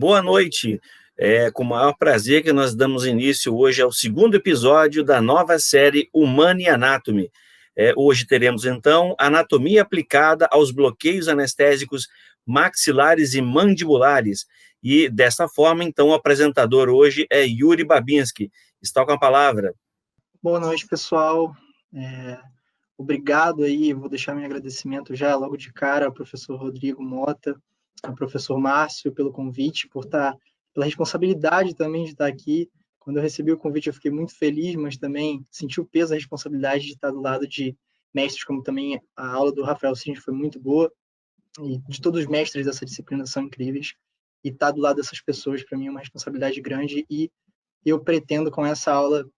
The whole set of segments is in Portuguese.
Boa noite. É com o maior prazer que nós damos início hoje ao segundo episódio da nova série Humana Anatomy. Hoje teremos, então, anatomia aplicada aos bloqueios anestésicos maxilares e mandibulares. E, dessa forma, então, o apresentador hoje é Yuri Babinski. Está com a palavra. Boa noite, pessoal. Obrigado aí, vou deixar meu agradecimento já logo de cara ao professor Rodrigo Mota, ao professor Márcio pelo convite, pela responsabilidade também de estar aqui. Quando eu recebi o convite eu fiquei muito feliz, mas também senti o peso da responsabilidade de estar do lado de mestres, como também a aula do Rafael Cines foi muito boa, e de todos os mestres dessa disciplina são incríveis, e estar do lado dessas pessoas para mim é uma responsabilidade grande, e eu pretendo com essa aula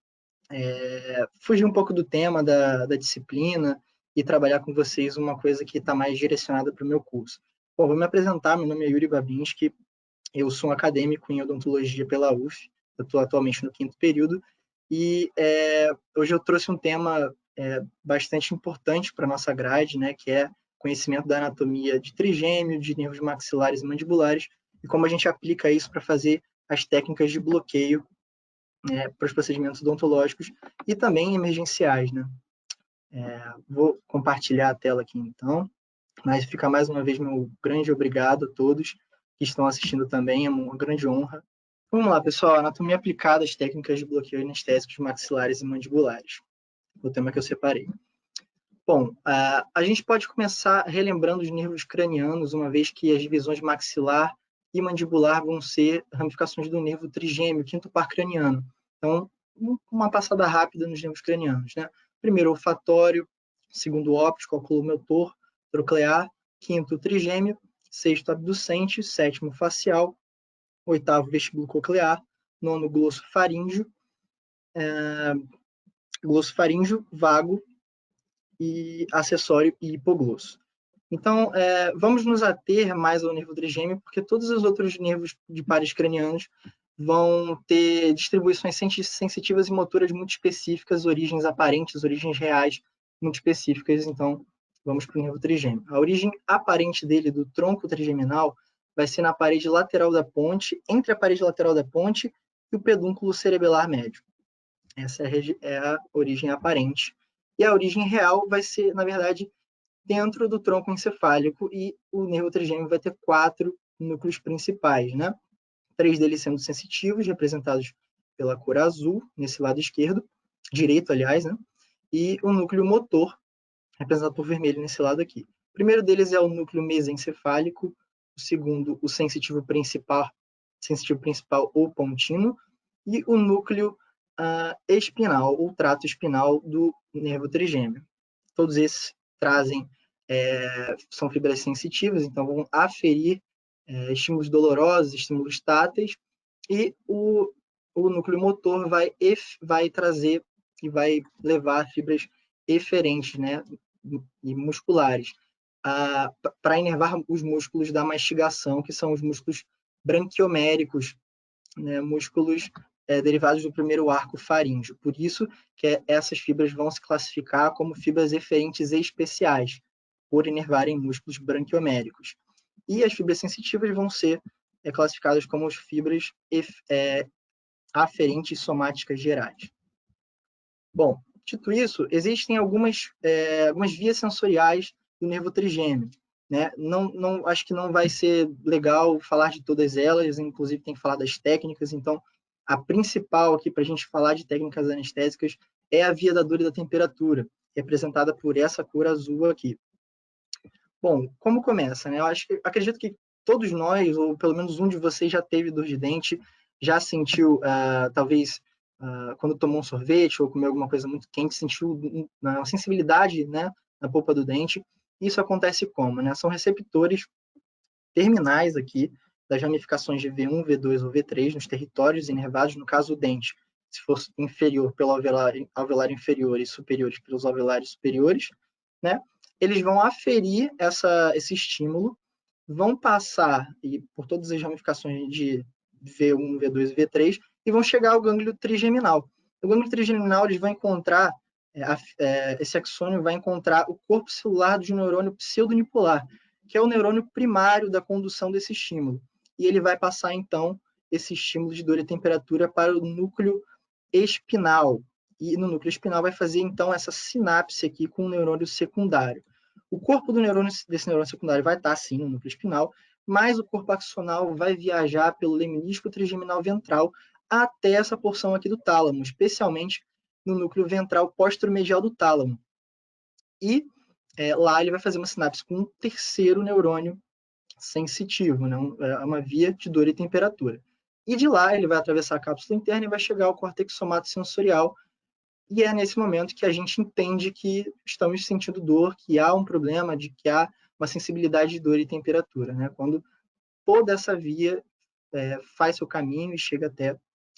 fugir um pouco do tema da disciplina e trabalhar com vocês uma coisa que está mais direcionada para o meu curso. Bom, vou me apresentar, meu nome é Yuri Babinski, eu sou um acadêmico em odontologia pela UF, eu estou atualmente no 5º período, e hoje eu trouxe um tema bastante importante para a nossa grade, né, que é conhecimento da anatomia de trigêmeo, de nervos maxilares e mandibulares, e como a gente aplica isso para fazer as técnicas de bloqueio para os procedimentos odontológicos e também emergenciais, né? Vou compartilhar a tela aqui, então, mas fica mais uma vez meu grande obrigado a todos que estão assistindo também, é uma grande honra. Vamos lá, pessoal, anatomia aplicada às técnicas de bloqueio anestésicos maxilares e mandibulares, o tema que eu separei. Bom, a gente pode começar relembrando os nervos cranianos, uma vez que as divisões maxilar e mandibular vão ser ramificações do nervo trigêmeo, quinto par craniano. Então, uma passada rápida nos nervos cranianos, né? Primeiro, olfatório, segundo, óptico, oculomotor, troclear, quinto, trigêmeo, sexto, abducente, sétimo, facial, oitavo, vestíbulo coclear, nono, glossofaríngeo, vago, e acessório e hipoglosso. Então, vamos nos ater mais ao nervo trigêmeo, porque todos os outros nervos de pares cranianos vão ter distribuições sensitivas e motoras muito específicas, origens aparentes, origens reais muito específicas. Então, vamos para o nervo trigêmeo. A origem aparente dele, do tronco trigeminal, vai ser na parede lateral da ponte, entre a parede lateral da ponte e o pedúnculo cerebelar médio. Essa é a origem aparente. E a origem real vai ser, na verdade, dentro do tronco encefálico, e o nervo trigêmeo vai ter 4 núcleos principais, né? 3 deles sendo sensitivos, representados pela cor azul, nesse lado esquerdo, direito, aliás, né? E o núcleo motor, representado por vermelho nesse lado aqui. O primeiro deles é o núcleo mesencefálico, o segundo, o sensitivo principal ou pontino, e o núcleo espinal, ou trato espinal do nervo trigêmeo. Todos esses são fibras sensitivas, então vão aferir estímulos dolorosos, estímulos táteis, e o núcleo motor vai trazer e vai levar fibras eferentes, né, e musculares, para inervar os músculos da mastigação, que são os músculos branquioméricos, né, músculos derivados do primeiro arco faríngeo. Por isso que essas fibras vão se classificar como fibras eferentes especiais, por inervarem músculos branquioméricos. E as fibras sensitivas vão ser classificadas como as fibras aferentes somáticas gerais. Bom, dito isso, existem algumas vias sensoriais do nervo trigêmeo, né? Acho que não vai ser legal falar de todas elas, inclusive tem que falar das técnicas, então a principal aqui para a gente falar de técnicas anestésicas é a via da dor e da temperatura, representada por essa cor azul aqui. Bom, como começa, né? Acredito que todos nós, ou pelo menos um de vocês, já teve dor de dente, já sentiu, talvez, quando tomou um sorvete ou comeu alguma coisa muito quente, sentiu uma sensibilidade, né, na polpa do dente. Isso acontece como, né? São receptores terminais aqui das ramificações de V1, V2 ou V3 nos territórios inervados, no caso o dente, se for inferior pelo alveolar inferior e superiores pelos alveolares superiores, né? Eles vão aferir esse estímulo, vão passar por todas as ramificações de V1, V2 e V3 e vão chegar ao gânglio trigeminal. O gânglio trigeminal eles vão encontrar, esse axônio vai encontrar o corpo celular do neurônio pseudonipolar, que é o neurônio primário da condução desse estímulo. e ele vai passar, então, esse estímulo de dor e temperatura para o núcleo espinal. E no núcleo espinal vai fazer, então, essa sinapse aqui com o neurônio secundário. O corpo desse neurônio secundário vai estar, sim, no núcleo espinal, mas o corpo axonal vai viajar pelo leminísco trigeminal ventral até essa porção aqui do tálamo, especialmente no núcleo ventral posteromedial do tálamo. E lá ele vai fazer uma sinapse com um terceiro neurônio sensitivo, né? É uma via de dor e temperatura. E de lá ele vai atravessar a cápsula interna e vai chegar ao córtex somatosensorial, e é nesse momento que a gente entende que estamos sentindo dor, que há um problema, de que há uma sensibilidade de dor e temperatura, né? Quando toda essa via faz seu caminho e chega até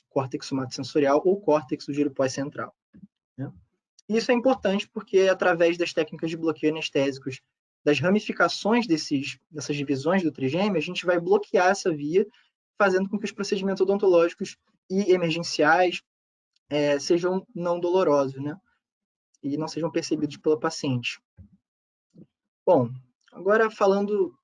córtex somatosensorial ou córtex do giro pós-central, né? Isso é importante porque, através das técnicas de bloqueio anestésicos, das ramificações dessas divisões do trigêmeo, a gente vai bloquear essa via, fazendo com que os procedimentos odontológicos e emergenciais sejam não dolorosos, né? E não sejam percebidos pelo paciente. Bom, agora falando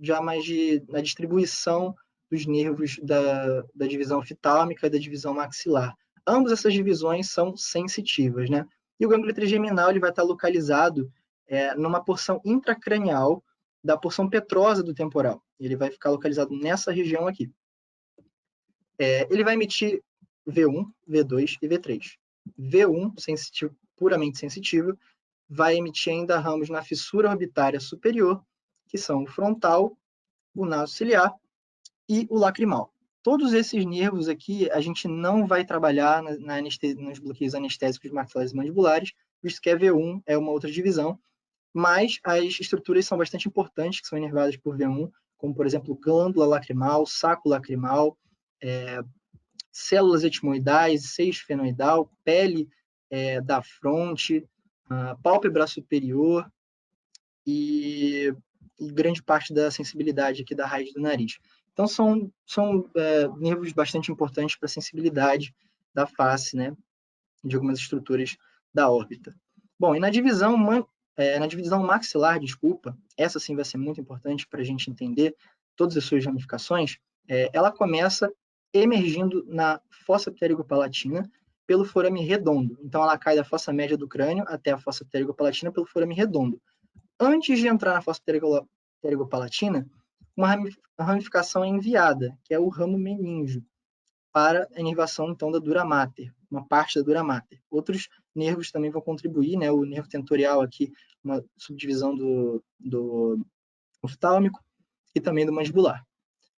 já mais na distribuição dos nervos da divisão oftálmica e da divisão maxilar. Ambas essas divisões são sensitivas, né? E o gânglio trigeminal ele vai estar localizado numa porção intracranial da porção petrosa do temporal. Ele vai ficar localizado nessa região aqui. Ele vai emitir V1, V2 e V3. V1, sensitivo, puramente sensitivo, vai emitir ainda ramos na fissura orbitária superior, que são o frontal, o naso-ciliar e o lacrimal. Todos esses nervos aqui, a gente não vai trabalhar nos bloqueios anestésicos maxilares e mandibulares, visto que a V1 é uma outra divisão, mas as estruturas são bastante importantes, que são inervadas por V1, como, por exemplo, glândula lacrimal, saco lacrimal, células etimoidais, seio esfenoidal, pele da fronte, pálpebra superior e grande parte da sensibilidade aqui da raiz do nariz. Então, são nervos bastante importantes para a sensibilidade da face, né, de algumas estruturas da órbita. Bom, e na divisão maxilar, essa sim vai ser muito importante para a gente entender todas as suas ramificações, ela começa emergindo na fossa pterigopalatina pelo forame redondo. Então, ela cai da fossa média do crânio até a fossa pterigopalatina pelo forame redondo. Antes de entrar na fossa pterigopalatina, uma ramificação é enviada, que é o ramo meníngeo, para a inervação, então, da dura mater, uma parte da dura mater. Outros nervos também vão contribuir, né? O nervo tentorial aqui, uma subdivisão do oftálmico e também do mandibular.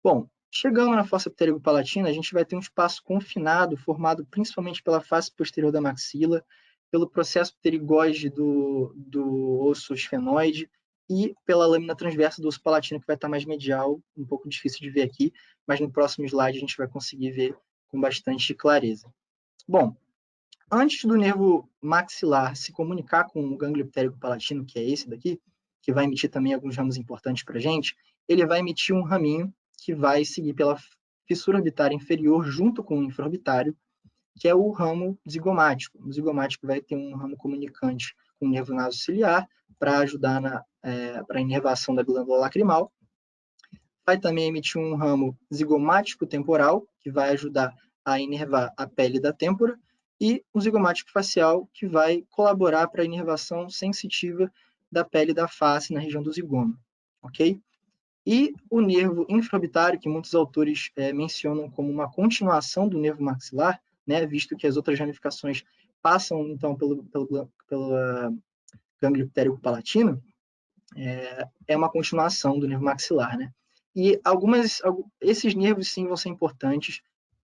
Bom, chegando na fossa pterigopalatina, a gente vai ter um espaço confinado, formado principalmente pela face posterior da maxila, pelo processo pterigóide do osso esfenoide e pela lâmina transversa do osso palatino, que vai estar mais medial, um pouco difícil de ver aqui, mas no próximo slide a gente vai conseguir ver com bastante clareza. Bom, antes do nervo maxilar se comunicar com o gânglio pterigopalatino, que é esse daqui, que vai emitir também alguns ramos importantes para a gente, ele vai emitir um raminho que vai seguir pela fissura orbitária inferior junto com o infraorbitário, que é o ramo zigomático. O zigomático vai ter um ramo comunicante com o nervo naso-ciliar para ajudar para a inervação da glândula lacrimal. Vai também emitir um ramo zigomático temporal, que vai ajudar a inervar a pele da têmpora, e um zigomático facial, que vai colaborar para a inervação sensitiva da pele da face na região do zigoma. Ok? E o nervo infraorbitário, que muitos autores mencionam como uma continuação do nervo maxilar, né, visto que as outras ramificações passam, então, pelo gânglio pterigopalatino, é uma continuação do nervo maxilar, né? E esses nervos, sim, vão ser importantes,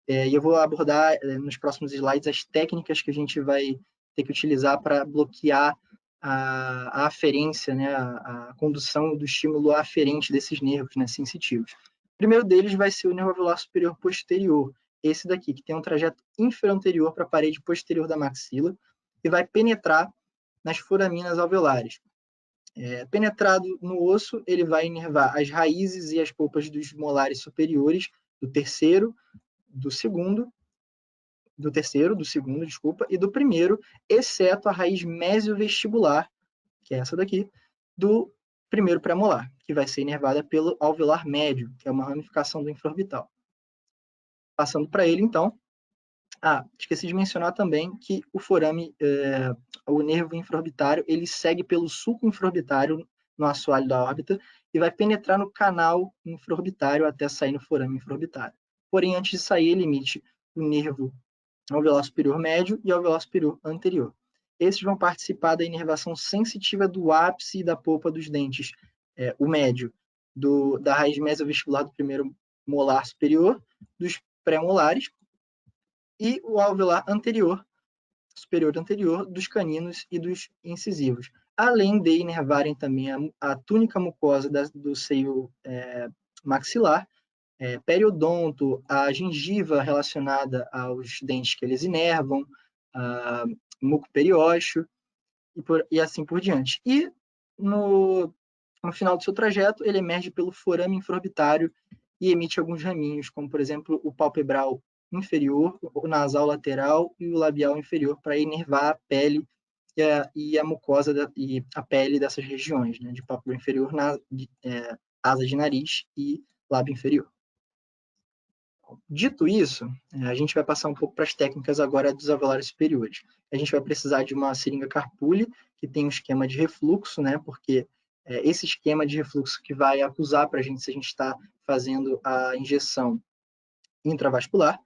e eu vou abordar nos próximos slides as técnicas que a gente vai ter que utilizar para bloquear a aferência, né, a condução do estímulo aferente desses nervos, né, sensitivos. O primeiro deles vai ser o nervo alveolar superior posterior, esse daqui, que tem um trajeto inferior para a parede posterior da maxila e vai penetrar nas foraminas alveolares. Penetrado no osso, ele vai inervar as raízes e as polpas dos molares superiores do segundo, e do primeiro, exceto a raiz mesiovestibular, que é essa daqui, do primeiro pré-molar, que vai ser inervada pelo alveolar médio, que é uma ramificação do infraorbital. Passando para ele, então, esqueci de mencionar também que o forame, o nervo infraorbitário, ele segue pelo sulco infraorbitário no assoalho da órbita e vai penetrar no canal infraorbitário até sair no forame infraorbitário. Porém, antes de sair, ele emite o nervo alveolar superior médio e alveolar superior anterior. Esses vão participar da inervação sensitiva do ápice e da polpa dos dentes, o médio, da raiz mesovestibular do primeiro molar superior, dos pré-molares, e o alveolar anterior, superior anterior, dos caninos e dos incisivos, além de inervarem também a túnica mucosa do seio maxilar, periodonto, a gengiva relacionada aos dentes que eles inervam, muco periósteo e assim por diante. E no final do seu trajeto, ele emerge pelo forame infraorbitário e emite alguns raminhos, como, por exemplo, o palpebral inferior, o nasal lateral e o labial inferior, para inervar a pele e a mucosa e a pele dessas regiões, né, de pálpebra inferior, asa de nariz e lábio inferior. Dito isso, a gente vai passar um pouco para as técnicas agora dos alveolares superiores. A gente vai precisar de uma seringa Carpulli, que tem um esquema de refluxo, né, porque esse esquema de refluxo que vai acusar para a gente se a gente está fazendo a injeção intravascular,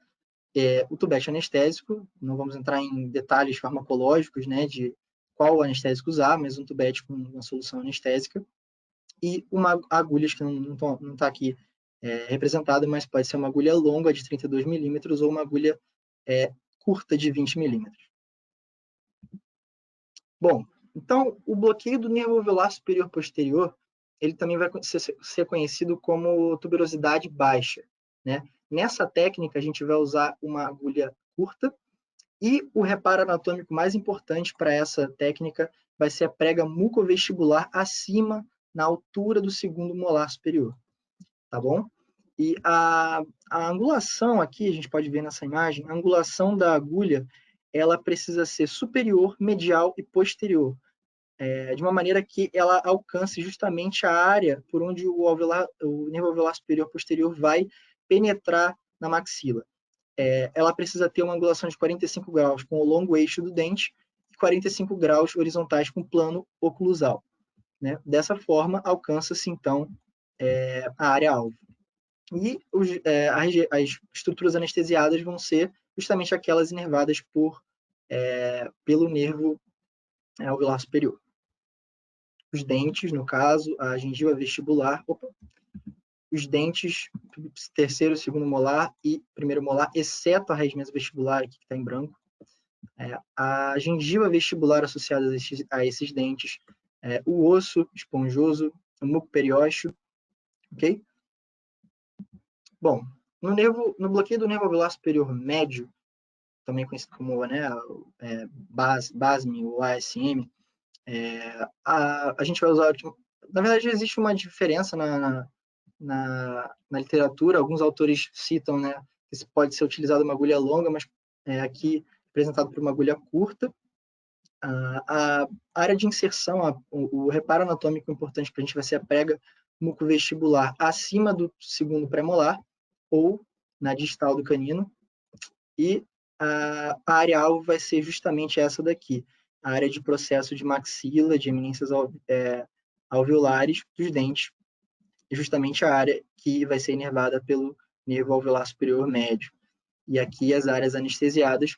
o tubete anestésico, não vamos entrar em detalhes farmacológicos, né, de qual anestésico usar, mas um tubete com uma solução anestésica, e uma agulha que não está aqui representada, mas pode ser uma agulha longa de 32 milímetros ou uma agulha curta de 20 milímetros. Bom, então, o bloqueio do nervo alveolar superior posterior, ele também vai ser conhecido como tuberosidade baixa, né? Nessa técnica, a gente vai usar uma agulha curta e o reparo anatômico mais importante para essa técnica vai ser a prega mucovestibular acima, na altura do segundo molar superior, tá bom? E a angulação aqui, a gente pode ver nessa imagem, a angulação da agulha, ela precisa ser superior, medial e posterior, de uma maneira que ela alcance justamente a área por onde o nervo alveolar superior posterior vai penetrar na maxila. Ela precisa ter uma angulação de 45 graus com o longo eixo do dente e 45 graus horizontais com o plano oclusal, né? Dessa forma, alcança-se, então, a área-alvo. E as estruturas anestesiadas vão ser justamente aquelas inervadas pelo nervo alveolar superior. Os dentes, no caso, a gengiva vestibular, os dentes, terceiro, segundo molar e primeiro molar, exceto a raiz mesovestibular, aqui que está em branco, a gengiva vestibular associada a esses dentes, o osso esponjoso, o muco periósteo, ok? Bom, no bloqueio do nervo alveolar superior médio, também conhecido como BASM ou ASM, a gente vai usar... Na verdade, existe uma diferença na literatura. Alguns autores citam, né, que pode ser utilizada uma agulha longa, mas aqui representado por uma agulha curta. A área de inserção, o reparo anatômico importante para a gente vai ser a prega mucovestibular acima do segundo pré-molar ou na distal do canino, e a área-alvo vai ser justamente essa daqui, a área de processo de maxila, de eminências alveolares dos dentes, justamente a área que vai ser inervada pelo nervo alveolar superior médio. E aqui as áreas anestesiadas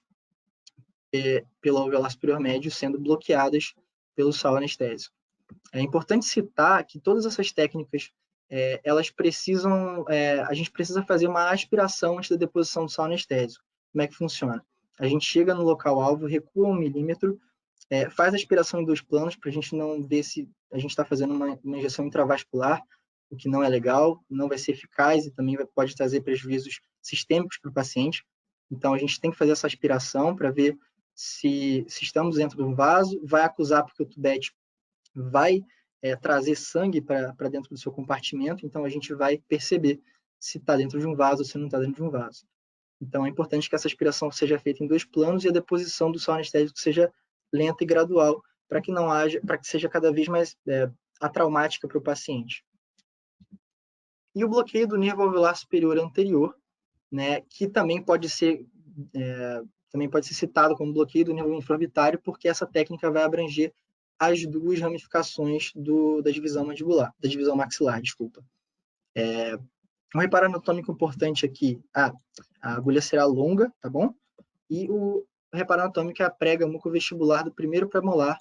pelo alveolar superior médio sendo bloqueadas pelo sal anestésico. É importante citar que todas essas técnicas, elas precisam, a gente precisa fazer uma aspiração antes da deposição do sal anestésico. Como é que funciona? A gente chega no local-alvo, recua 1 milímetro, faz a aspiração em 2 planos, para a gente não ver se a gente está fazendo uma injeção intravascular, o que não é legal, não vai ser eficaz e também pode trazer prejuízos sistêmicos para o paciente. Então, a gente tem que fazer essa aspiração para ver se estamos dentro de um vaso, vai acusar porque o tubete vai trazer sangue para dentro do seu compartimento, então a gente vai perceber se está dentro de um vaso ou se não está dentro de um vaso. Então, é importante que essa aspiração seja feita em 2 planos e a deposição do sal anestésico seja lenta e gradual, para que seja cada vez mais atraumática para o paciente. E o bloqueio do nervo alveolar superior anterior, né, que também pode ser citado como bloqueio do nervo infraorbitário, porque essa técnica vai abranger as duas ramificações da divisão mandibular, da divisão maxilar, desculpa. Um reparo anatômico importante aqui, a agulha será longa, tá bom? E o reparo anatômico é a prega mucovestibular do primeiro premolar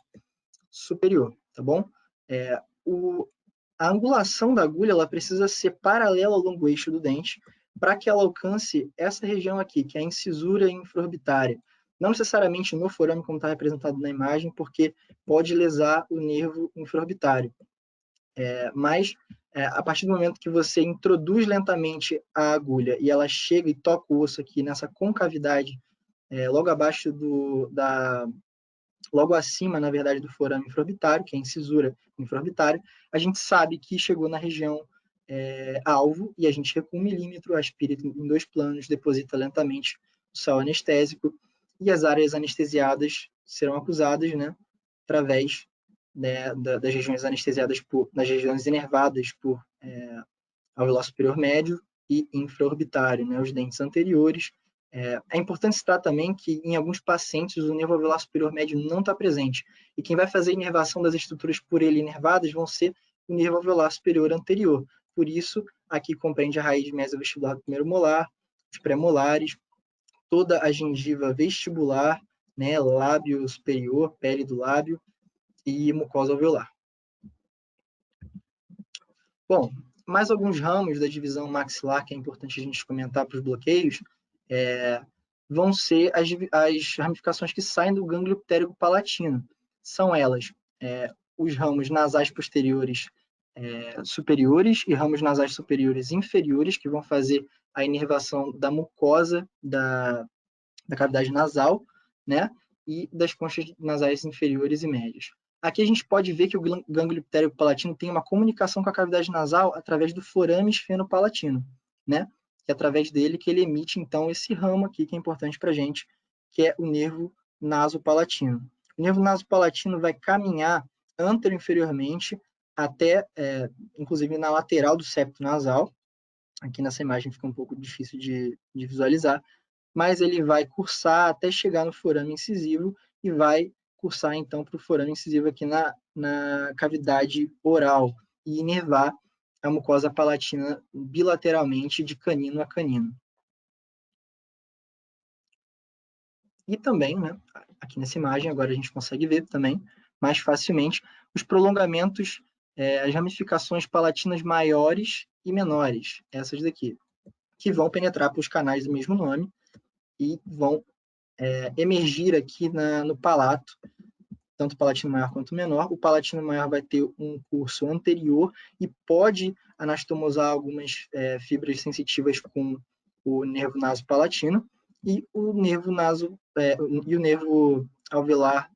superior, tá bom? A angulação da agulha ela precisa ser paralela ao longo eixo do dente para que ela alcance essa região aqui, que é a incisura infraorbitária. Não necessariamente no forame, como está representado na imagem, porque pode lesar o nervo infraorbitário. Mas, a partir do momento que você introduz lentamente a agulha e ela chega e toca o osso aqui nessa concavidade, logo abaixo logo acima, na verdade, do forame infraorbitário, que é a incisura infraorbitária, a gente sabe que chegou na região alvo e a gente recua 1 milímetro, aspira em 2 planos, deposita lentamente o sal anestésico e as áreas anestesiadas serão acusadas, né, através das regiões anestesiadas das regiões inervadas por alveolar superior médio e infraorbitário, né, os dentes anteriores. É importante citar também que, em alguns pacientes, o nervo alveolar superior médio não está presente. E quem vai fazer a inervação das estruturas por ele inervadas vão ser o nervo alveolar superior anterior. Por isso, aqui compreende a raiz mesovestibular do primeiro molar, os pré-molares, toda a gengiva vestibular, né, lábio superior, pele do lábio e mucosa alveolar. Bom, mais alguns ramos da divisão maxilar que é importante a gente comentar para os bloqueios vão ser as ramificações que saem do gânglio ptérigo-palatino. São elas os ramos nasais posteriores superiores e ramos nasais superiores inferiores, que vão fazer a inervação da mucosa da cavidade nasal, né, e das conchas nasais inferiores e médias. Aqui a gente pode ver que o gânglio ptérigo-palatino tem uma comunicação com a cavidade nasal através do forame esfenopalatino, né? Que é através dele que ele emite, então, esse ramo aqui que é importante para a gente, que é o nervo nasopalatino. O nervo nasopalatino vai caminhar anterior-inferiormente até, inclusive, na lateral do septo nasal. Aqui nessa imagem fica um pouco difícil de visualizar, mas ele vai cursar até chegar no forame incisivo e vai cursar, então, para o forame incisivo aqui na cavidade oral e inervar a mucosa palatina bilateralmente de canino a canino. E também, né, aqui nessa imagem, agora a gente consegue ver também mais facilmente os prolongamentos, as ramificações palatinas maiores e menores, essas daqui, que vão penetrar para os canais do mesmo nome e vão emergir aqui no palato, tanto o palatino maior quanto o menor. O palatino maior vai ter um curso anterior e pode anastomosar algumas fibras sensitivas com o nervo nasopalatino e o nervo alveolar,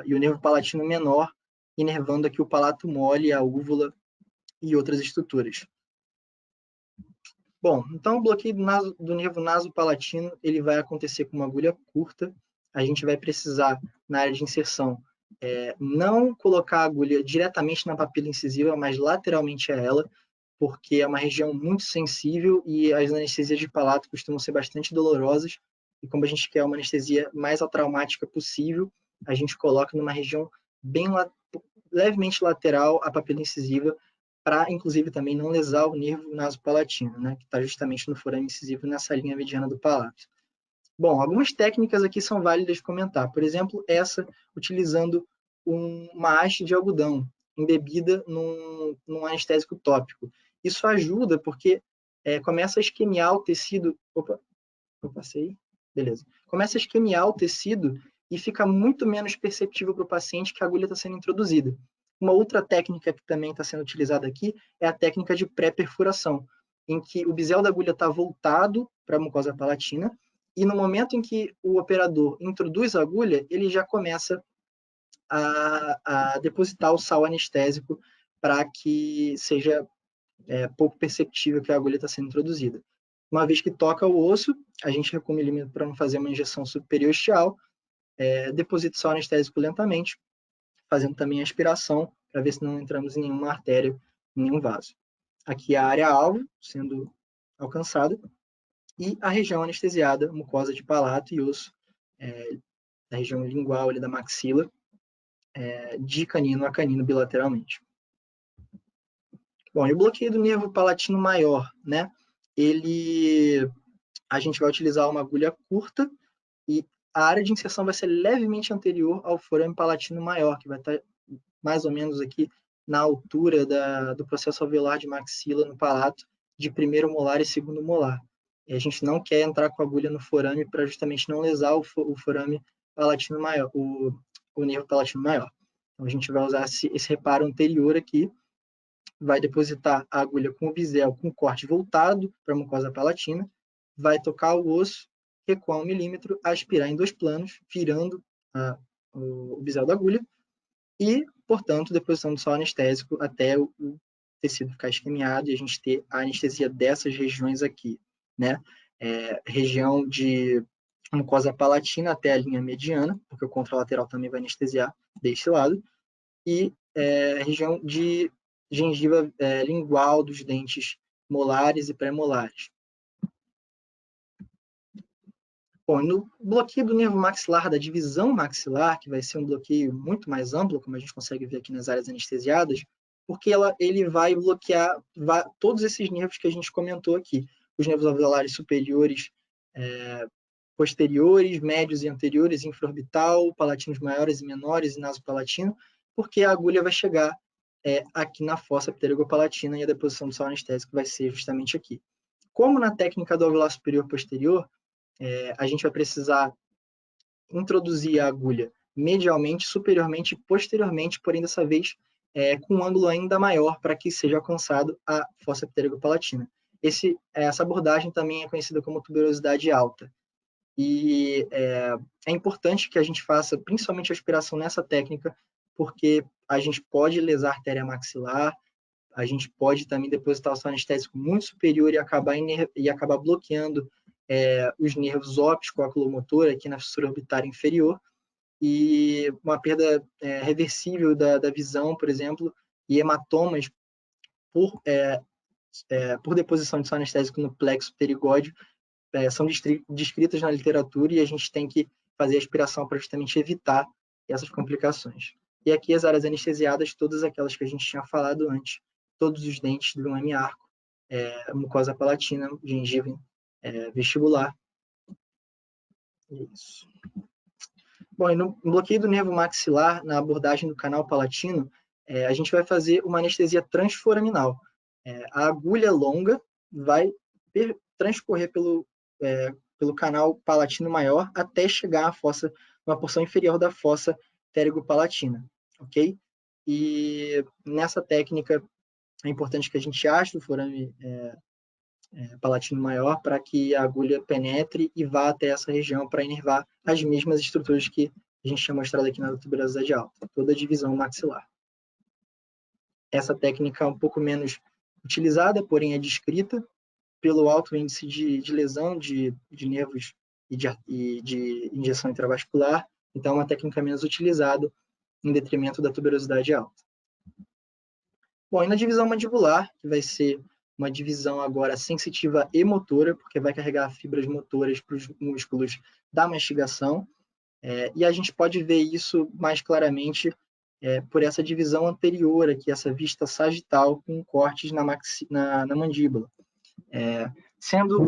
e o nervo palatino menor, inervando aqui o palato mole, a úvula e outras estruturas. Bom, então o bloqueio do nervo nasopalatino ele vai acontecer com uma agulha curta. A gente vai precisar, na área de inserção, não colocar a agulha diretamente na papila incisiva, mas lateralmente a ela, porque é uma região muito sensível e as anestesias de palato costumam ser bastante dolorosas. E como a gente quer uma anestesia mais atraumática possível, a gente coloca numa região levemente lateral a papila incisiva, para, inclusive, também não lesar o nervo nasopalatino, né, que está justamente no forame incisivo nessa linha mediana do palato. Bom, algumas técnicas aqui são válidas de comentar. Por exemplo, essa utilizando uma haste de algodão embebida num anestésico tópico. Isso ajuda porque começa a esquemiar o tecido... Opa, eu passei? Beleza. Começa a esquemiar o tecido e fica muito menos perceptível para o paciente que a agulha está sendo introduzida. Uma outra técnica que também está sendo utilizada aqui é a técnica de pré-perfuração, em que o bisel da agulha está voltado para a mucosa palatina e no momento em que o operador introduz a agulha, ele já começa a depositar o sal anestésico para que seja pouco perceptível que a agulha está sendo introduzida. Uma vez que toca o osso, a gente recua 1 milímetro para não fazer uma injeção superiostial, deposita o sal anestésico lentamente, fazendo também a aspiração, para ver se não entramos em nenhuma artéria, em nenhum vaso. Aqui a área-alvo sendo alcançada, e a região anestesiada, mucosa de palato e osso, da região lingual ali da maxila, de canino a canino bilateralmente. Bom, e o bloqueio do nervo palatino maior, né? A gente vai utilizar uma agulha curta e a área de inserção vai ser levemente anterior ao forame palatino maior, que vai estar mais ou menos aqui na altura do processo alveolar de maxila no palato, de primeiro molar e segundo molar. E a gente não quer entrar com a agulha no forame para justamente não lesar o forame palatino maior, o nervo palatino maior. Então a gente vai usar esse reparo anterior aqui, vai depositar a agulha com o bisel com corte voltado para a mucosa palatina, vai tocar o osso, recuar 1 milímetro, aspirar em 2 planos, virando o bisel da agulha, e, portanto, deposição do sal anestésico até o tecido ficar esquemiado e a gente ter a anestesia dessas regiões aqui, né? Região de mucosa palatina até a linha mediana, porque o contralateral também vai anestesiar desse lado, e região de gengiva lingual dos dentes molares e pré-molares. Bom, no bloqueio do nervo maxilar, da divisão maxilar, que vai ser um bloqueio muito mais amplo, como a gente consegue ver aqui nas áreas anestesiadas, porque ele vai bloquear todos esses nervos que a gente comentou aqui. Os nervos alveolares superiores, posteriores, médios e anteriores, infraorbital, palatinos maiores e menores e nasopalatino, porque a agulha vai chegar aqui na fossa pterygopalatina e a deposição do sal anestésico vai ser justamente aqui. Como na técnica do alveolar superior posterior, a gente vai precisar introduzir a agulha medialmente, superiormente e posteriormente, porém dessa vez com um ângulo ainda maior para que seja alcançado a fossa pterygopalatina. Essa abordagem também é conhecida como tuberosidade alta. E é importante que a gente faça principalmente a aspiração nessa técnica, porque a gente pode lesar a artéria maxilar, a gente pode também depositar o sal anestésico muito superior e acabar bloqueando os nervos óptico oculomotor aqui na fissura orbitária inferior, e uma perda reversível da visão, por exemplo, e hematomas por deposição de sal anestésico no plexo pterigóide são descritas na literatura, e a gente tem que fazer a aspiração para justamente evitar essas complicações. E aqui as áreas anestesiadas, todas aquelas que a gente tinha falado antes, todos os dentes do hemiarco, mucosa palatina, gengiva vestibular. Isso. Bom, e no bloqueio do nervo maxilar, na abordagem do canal palatino, a gente vai fazer uma anestesia transforaminal. A agulha longa vai transcorrer pelo canal palatino maior até chegar à fossa, uma porção inferior da fossa pterygopalatina, ok? E nessa técnica é importante que a gente ache o forame palatino maior para que a agulha penetre e vá até essa região para inervar as mesmas estruturas que a gente tinha mostrado aqui na tuberosidade alta, toda a divisão maxilar. Essa técnica é um pouco menos utilizada, porém é descrita pelo alto índice de lesão de nervos e de injeção intravascular, então é uma técnica menos utilizada em detrimento da tuberosidade alta. Bom, e na divisão mandibular, que vai ser uma divisão agora sensitiva e motora, porque vai carregar fibras motoras para os músculos da mastigação, e a gente pode ver isso mais claramente por essa divisão anterior aqui, essa vista sagital com cortes na mandíbula. Sendo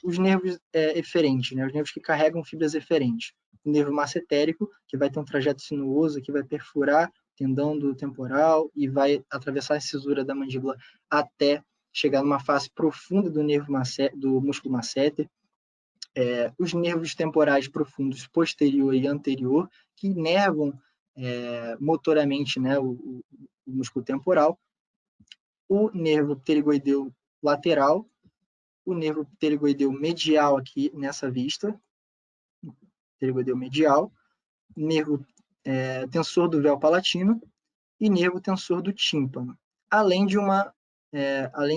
os nervos eferentes, né, os nervos que carregam fibras eferentes. O nervo massetérico, que vai ter um trajeto sinuoso, que vai perfurar o tendão do temporal e vai atravessar a cisura da mandíbula até chegar numa face profunda do nervo do músculo masseter. Os nervos temporais profundos posterior e anterior, que inervam motoramente, né, o músculo temporal. O nervo pterigoideu lateral, o nervo pterigoideu medial aqui nessa vista, pterigoideu medial, nervo tensor do véu palatino e nervo tensor do tímpano. Além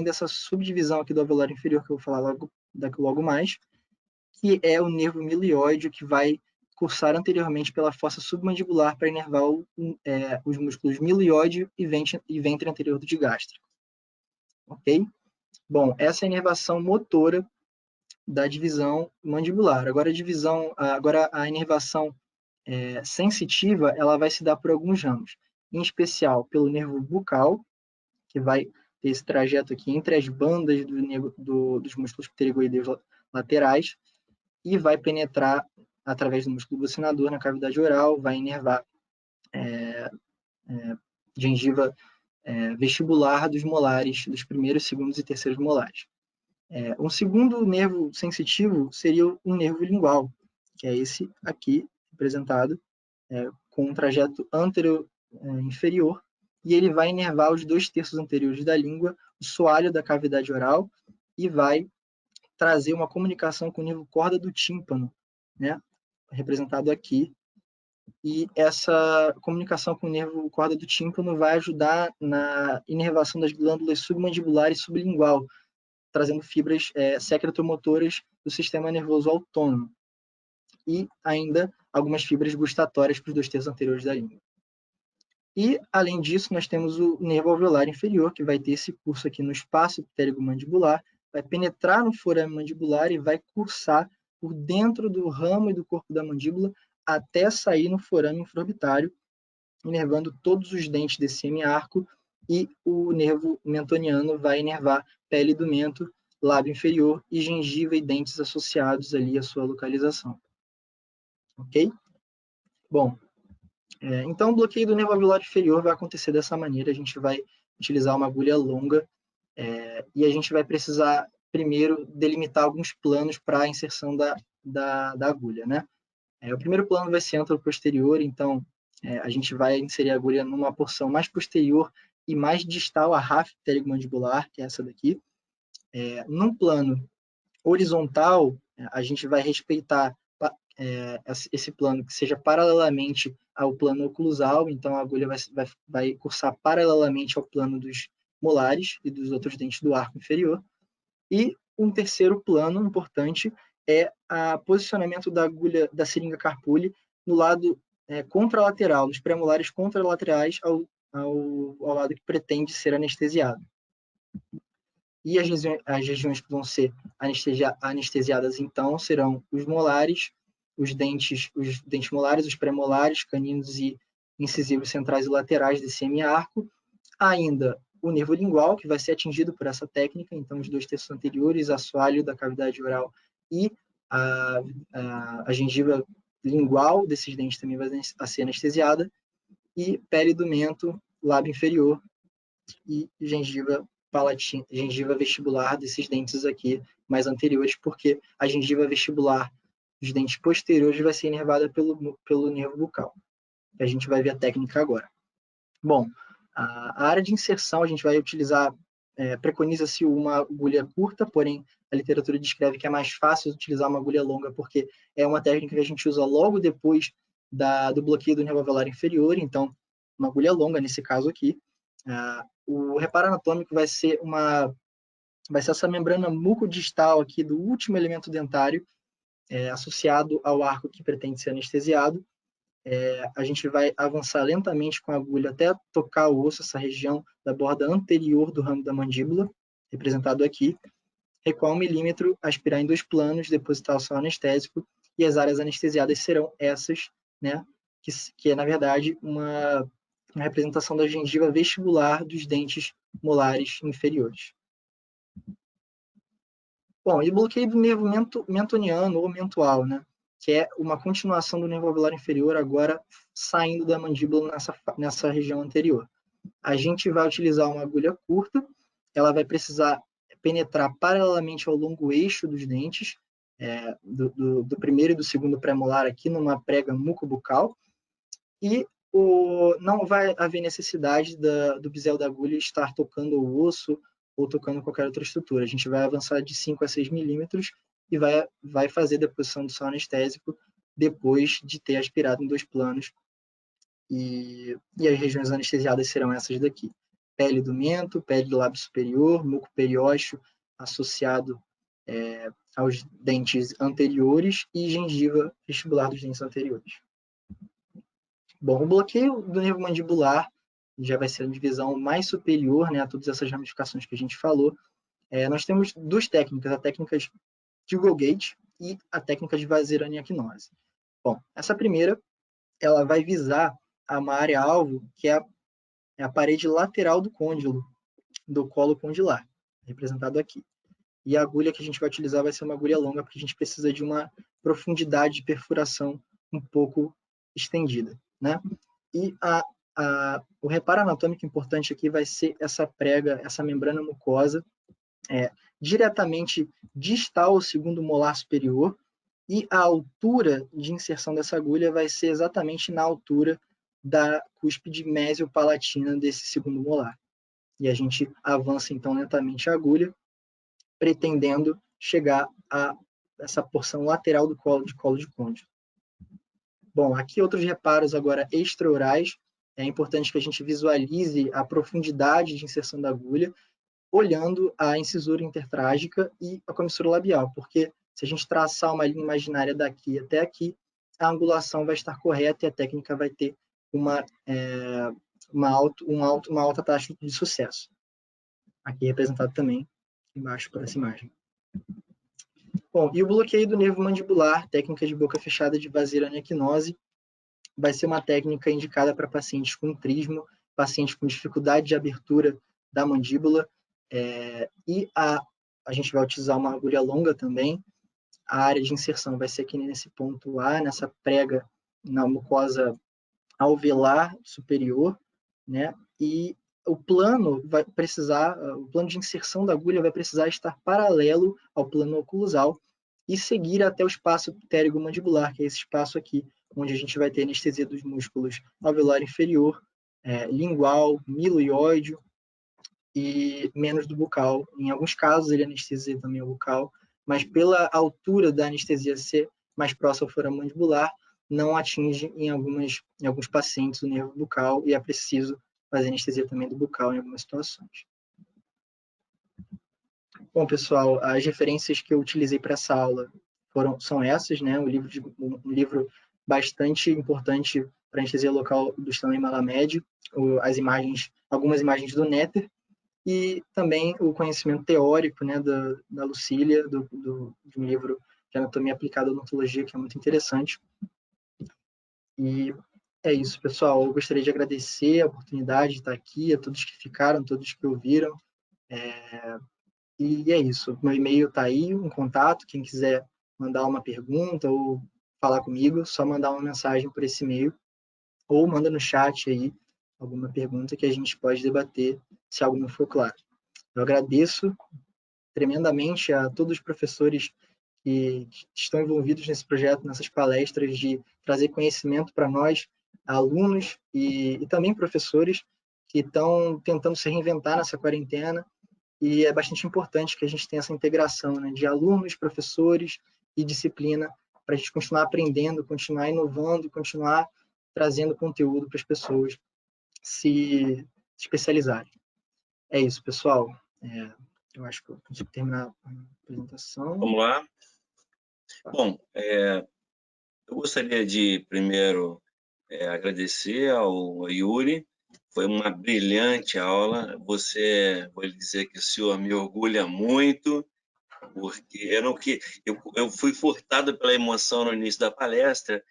dessa subdivisão aqui do alveolar inferior, que eu vou falar logo mais, que é o nervo milioide, que vai cursar anteriormente pela fossa submandibular para inervar os músculos milioide e ventre anterior do digástrico. Ok? Bom, essa é a inervação motora da divisão mandibular. Agora a inervação sensitiva, ela vai se dar por alguns ramos, em especial pelo nervo bucal, que vai ter esse trajeto aqui entre as bandas dos músculos pterigoideus laterais e vai penetrar através do músculo bucinador na cavidade oral, vai inervar gengiva vestibular dos molares, dos primeiros, segundos e terceiros molares. Um segundo nervo sensitivo seria um nervo lingual, que é esse aqui, representado, com um trajeto anterior-inferior, e ele vai inervar os 2/3 anteriores da língua, o soalho da cavidade oral, e vai trazer uma comunicação com o nervo corda do tímpano, né, representado aqui. E essa comunicação com o nervo corda do tímpano vai ajudar na inervação das glândulas submandibular e sublingual, trazendo fibras secretomotoras do sistema nervoso autônomo. E ainda algumas fibras gustatórias para os 2/3 anteriores da língua. E, além disso, nós temos o nervo alveolar inferior, que vai ter esse curso aqui no espaço pterigomandibular, vai penetrar no forame mandibular e vai cursar por dentro do ramo e do corpo da mandíbula até sair no forame infraorbitário, inervando todos os dentes desse semiarco, e o nervo mentoniano vai inervar pele do mento, lábio inferior e gengiva e dentes associados ali à sua localização. Ok? Bom, então o bloqueio do nervo alveolar inferior vai acontecer dessa maneira. A gente vai utilizar uma agulha longa e a gente vai precisar primeiro delimitar alguns planos para a inserção da agulha, né? O primeiro plano vai ser anteroposterior, então a gente vai inserir a agulha numa porção mais posterior e mais distal à ráfide pterigomandibular, que é essa daqui. Num plano horizontal, a gente vai respeitar esse plano que seja paralelamente ao plano oclusal, então a agulha vai cursar paralelamente ao plano dos molares e dos outros dentes do arco inferior. E um terceiro plano importante é o posicionamento da agulha da seringa carpule no lado contralateral, nos pré-molares contralaterais ao lado que pretende ser anestesiado. E as regiões que vão ser anestesiadas, então, serão os molares, os dentes molares, os pré-molares, caninos e incisivos centrais e laterais desse semiarco. Ainda o nervo lingual, que vai ser atingido por essa técnica, então os 2/3 anteriores, assoalho da cavidade oral e a gengiva lingual desses dentes também vai ser anestesiada, e pele do mento, lábio inferior e gengiva vestibular desses dentes aqui mais anteriores, porque a gengiva vestibular dos dentes posteriores vai ser inervada pelo nervo bucal. A gente vai ver a técnica agora. Bom, a área de inserção a gente vai utilizar, preconiza-se uma agulha curta, porém a literatura descreve que é mais fácil utilizar uma agulha longa, porque é uma técnica que a gente usa logo depois do bloqueio do nervo alveolar inferior, então uma agulha longa nesse caso aqui. O reparo anatômico vai ser essa membrana mucodistal aqui do último elemento dentário, associado ao arco que pretende ser anestesiado. A gente vai avançar lentamente com a agulha até tocar o osso, essa região da borda anterior do ramo da mandíbula, representado aqui. Recuar 1 milímetro, aspirar em 2 planos, depositar o sal anestésico, e as áreas anestesiadas serão essas, né, que é, na verdade, uma representação da gengiva vestibular dos dentes molares inferiores. Bom, e o bloqueio do nervo mentoniano ou mentual, né, que é uma continuação do nervo alveolar inferior, agora saindo da mandíbula nessa região anterior. A gente vai utilizar uma agulha curta, ela vai precisar penetrar paralelamente ao longo eixo dos dentes, do primeiro e do segundo pré-molar aqui, numa prega mucobucal, e não vai haver necessidade do bisel da agulha estar tocando o osso ou tocando qualquer outra estrutura. A gente vai avançar de 5 a 6 milímetros e vai fazer a deposição do sal anestésico depois de ter aspirado em 2 planos. E as regiões anestesiadas serão essas daqui: pele do mento, pele do lábio superior, muco periósteo associado aos dentes anteriores e gengiva vestibular dos dentes anteriores. Bom, o bloqueio do nervo mandibular já vai ser a divisão mais superior, né, a todas essas ramificações que a gente falou. Nós temos duas técnicas, a técnica de Kilgore-Gate e a técnica de Vazirani-Aquinose. Bom, essa primeira, ela vai visar uma área-alvo que é a parede lateral do côndilo, do colo condilar, representado aqui. E a agulha que a gente vai utilizar vai ser uma agulha longa, porque a gente precisa de uma profundidade de perfuração um pouco estendida, né? E o reparo anatômico importante aqui vai ser essa prega, essa membrana mucosa, diretamente distal ao segundo molar superior, e a altura de inserção dessa agulha vai ser exatamente na altura da cúspide mesiopalatina desse segundo molar. E a gente avança então lentamente a agulha, pretendendo chegar a essa porção lateral do colo de côndilo. Bom, aqui outros reparos agora extraorais. É importante que a gente visualize a profundidade de inserção da agulha, olhando a incisura intertrágica e a comissura labial, porque se a gente traçar uma linha imaginária daqui até aqui, a angulação vai estar correta e a técnica vai ter uma alta taxa de sucesso. Aqui representado também embaixo por essa imagem. Bom, e o bloqueio do nervo mandibular, técnica de boca fechada de Vazirani-Aquinose, vai ser uma técnica indicada para pacientes com trismo, pacientes com dificuldade de abertura da mandíbula, e a gente vai utilizar uma agulha longa também. A área de inserção vai ser aqui nesse ponto A, nessa prega na mucosa alveolar superior, né? E o plano de inserção da agulha vai precisar estar paralelo ao plano oclusal e seguir até o espaço ptérygo-mandibular, que é esse espaço aqui, onde a gente vai ter anestesia dos músculos alveolar inferior, lingual, miloióideo e menos do bucal. Em alguns casos ele anestesia também o bucal, mas pela altura da anestesia ser mais próxima ao forame mandibular, não atinge em alguns pacientes o nervo bucal e é preciso fazer anestesia também do bucal em algumas situações. Bom, pessoal, as referências que eu utilizei para essa aula são essas, né? Um livro bastante importante para anestesia local do Stanley Malamed, algumas imagens do Netter, e também o conhecimento teórico, né, da Lucília, de um livro de anatomia aplicada à odontologia, que é muito interessante. E é isso, pessoal. Eu gostaria de agradecer a oportunidade de estar aqui, a todos que ficaram, a todos que ouviram. E é isso. Meu e-mail está aí, um contato. Quem quiser mandar uma pergunta ou falar comigo, só mandar uma mensagem por esse e-mail ou manda no chat aí alguma pergunta que a gente pode debater, se algo não for claro. Eu agradeço tremendamente a todos os professores que estão envolvidos nesse projeto, nessas palestras, de trazer conhecimento para nós, alunos e também professores que estão tentando se reinventar nessa quarentena, e é bastante importante que a gente tenha essa integração, né, de alunos, professores e disciplina, para a gente continuar aprendendo, continuar inovando, continuar trazendo conteúdo para as pessoas se especializarem. É isso, pessoal. Eu acho que eu consigo terminar a apresentação. Vamos lá. Bom, eu gostaria de, primeiro, agradecer ao Yuri. Foi uma brilhante aula. Vou lhe dizer que o senhor me orgulha muito, porque eu fui furtado pela emoção no início da palestra,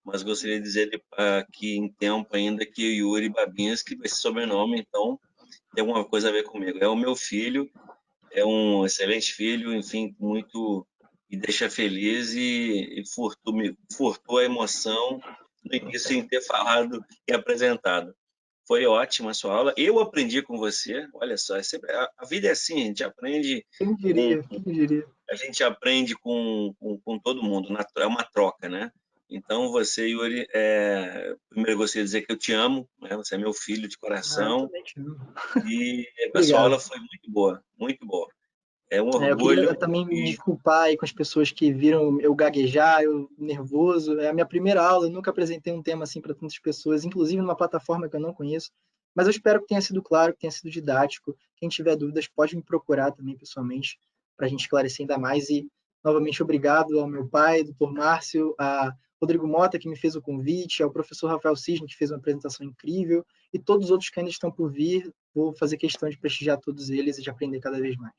mas gostaria de dizer aqui em tempo ainda que o Yuri Babinski, esse sobrenome, então, tem alguma coisa a ver comigo. É o meu filho, é um excelente filho, enfim, muito me deixa feliz e furtou a emoção no início em ter falado e apresentado. Foi ótima a sua aula. Eu aprendi com você. Olha só, a vida é assim, a gente aprende. Quem diria? A gente aprende com todo mundo. É uma troca, né? Então, você, Yuri, primeiro eu gostaria de dizer que eu te amo, né? Você é meu filho de coração. Eu também te amo. E a sua aula foi muito boa, muito boa. É um Eu orgulho. queria também me desculpar aí com as pessoas que viram eu gaguejar, eu nervoso. É a minha primeira aula, eu nunca apresentei um tema assim para tantas pessoas, inclusive numa plataforma que eu não conheço. Mas eu espero que tenha sido claro, que tenha sido didático. Quem tiver dúvidas pode me procurar também pessoalmente, para para a gente esclarecer ainda mais. E, novamente, obrigado ao meu pai, doutor Márcio, a Rodrigo Mota, que me fez o convite, ao professor Rafael Cisne, que fez uma apresentação incrível, e todos os outros que ainda estão por vir. Vou fazer questão de prestigiar todos eles e de aprender cada vez mais.